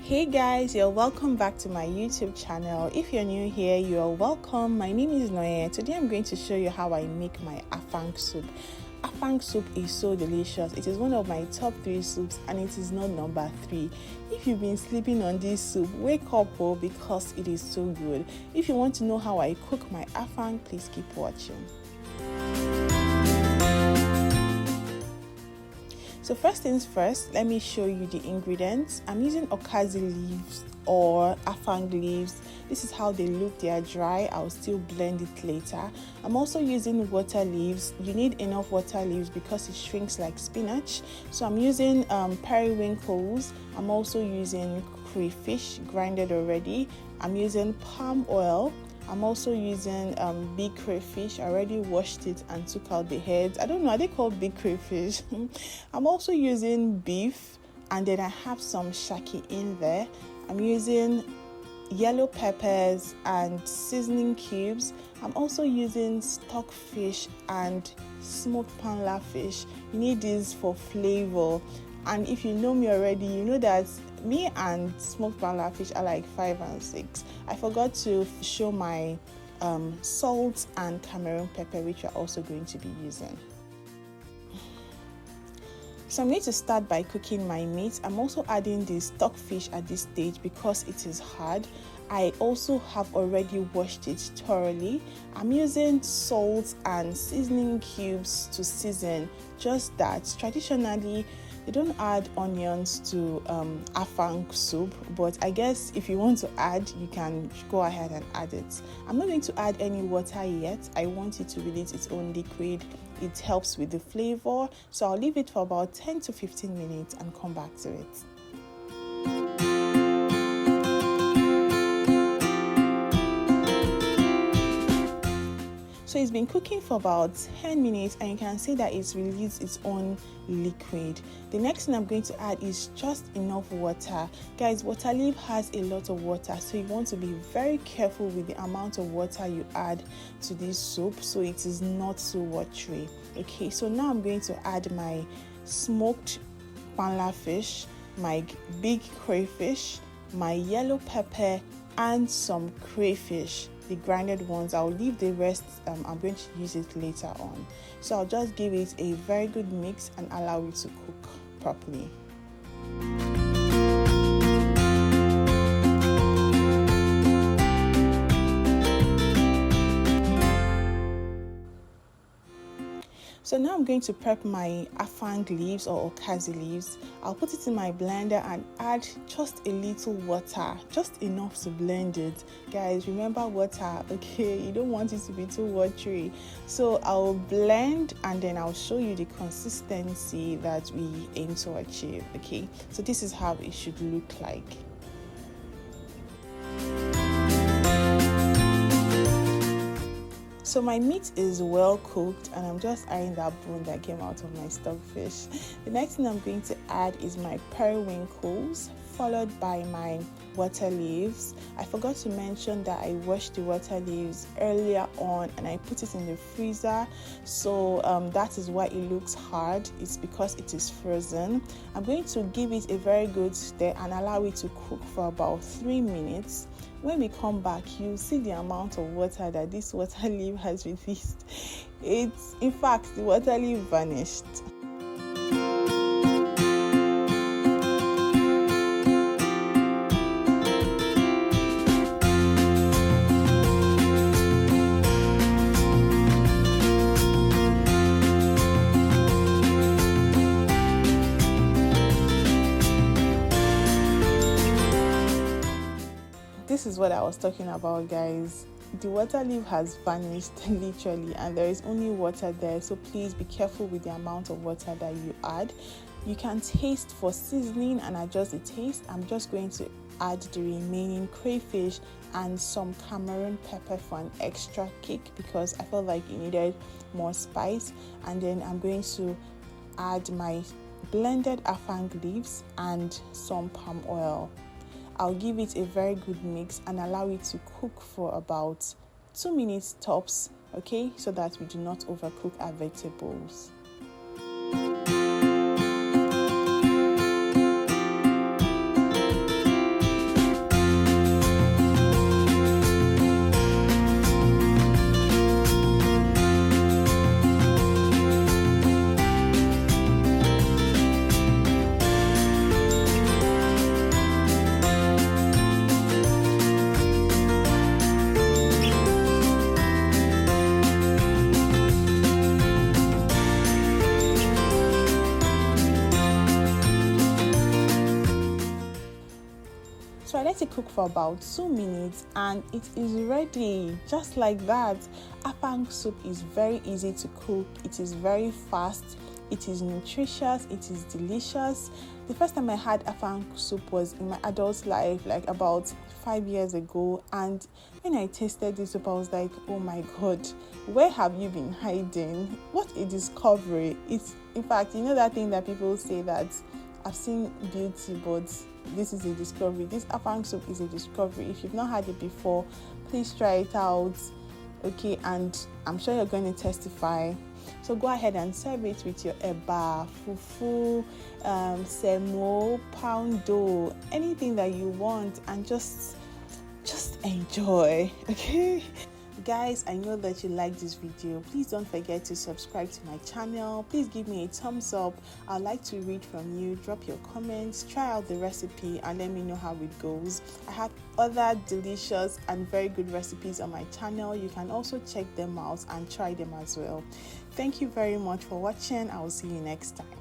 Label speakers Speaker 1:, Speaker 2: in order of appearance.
Speaker 1: Hey guys, you're welcome back to my YouTube channel. If you're new here, you're welcome. My name is Noye. Today I'm going to show you how I make my Afang soup. Afang soup is so delicious. It is one of my top 3 soups and it is not number 3. If you've been sleeping on this soup, wake up because it is so good. If you want to know how I cook my Afang, please keep watching. So first things first, let me show you the ingredients. I'm using Ukazi leaves or Afang leaves. This is how they look. They are dry. I'll still blend it later. I'm also using water leaves. You need enough water leaves because it shrinks like spinach. So I'm using periwinkles. I'm also using crayfish grinded already. I'm using palm oil. I'm also using big crayfish. I already washed it and took out the heads. I don't know, are they called big crayfish? I'm also using beef, and then I have some shaki in there. I'm using yellow peppers and seasoning cubes. I'm also using stockfish and smoked panla fish. You need these for flavor. And if you know me already, you know that me and smoked panla fish are like 5 and 6. I forgot to show my salt and Cameroon pepper, which we're also going to be using. So I'm going to start by cooking my meat. I'm also adding the stockfish at this stage because it is hard. I also have already washed it thoroughly. I'm using salt and seasoning cubes to season, just that. Traditionally, they don't add onions to Afang soup, but I guess if you want to add, you can go ahead and add it. I'm not going to add any water yet. I want it to release its own liquid. It helps with the flavor. So I'll leave it for about 10 to 15 minutes and come back to it. So it's been cooking for about 10 minutes and you can see that it's released its own liquid. The next thing I'm going to add is just enough water. Guys, Waterleaf has a lot of water, so you want to be very careful with the amount of water you add to this soup so it is not so watery. Okay, so now I'm going to add my smoked panla fish, my big crayfish, my yellow pepper, and some crayfish. The grinded ones. I'll leave the rest. I'm going to use it later on. So I'll just give it a very good mix and allow it to cook properly. So now I'm going to prep my Afang leaves or Ukazi leaves. I'll put it in my blender and add just a little water, just enough to blend it. Guys, remember water, okay? You don't want it to be too watery. So I'll blend and then I'll show you the consistency that we aim to achieve, okay? So this is how it should look like. So my meat is well cooked and I'm just eyeing that bone that came out of my stockfish. The next thing I'm going to add is my periwinkles, followed by my water leaves. I forgot to mention that I washed the water leaves earlier on and I put it in the freezer. So that is why it looks hard. It's because it is frozen. I'm going to give it a very good stir and allow it to cook for about 3 minutes. When we come back, you'll see the amount of water that this water leaf has released. It's, in fact, the water leaf vanished. This is what I was talking about, guys. The water leaf has vanished literally and there is only water there, so please be careful with the amount of water that you add. You can taste for seasoning and adjust the taste. I'm just going to add the remaining crayfish and some Cameroon pepper for an extra kick because I felt like it needed more spice. And then I'm going to add my blended Afang leaves and some palm oil. I'll give it a very good mix and allow it to cook for about 2 minutes tops, okay, so that we do not overcook our vegetables. So I let it cook for about 2 minutes and it is ready, just like that. Afang soup is very easy to cook, it is very fast, it is nutritious, it is delicious. The first time I had afang soup was in my adult life, like about 5 years ago, and when I tasted this soup I was like, oh my god, where have you been hiding? What a discovery. It's, in fact, you know that thing that people say that I've seen beauty, but this is a discovery. This afang soup is a discovery. If you've not had it before, please try it out, okay? And I'm sure you're going to testify. So go ahead and serve it with your eba, fufu, semo, pound dough, anything that you want, and just enjoy, okay? Guys, I know that you like this video. Please don't forget to subscribe to my channel. Please give me a thumbs up. I'd like to read from you. Drop your comments, try out the recipe, and let me know how it goes. I have other delicious and very good recipes on my channel. You can also check them out and try them as well. Thank you very much for watching. I will see you next time.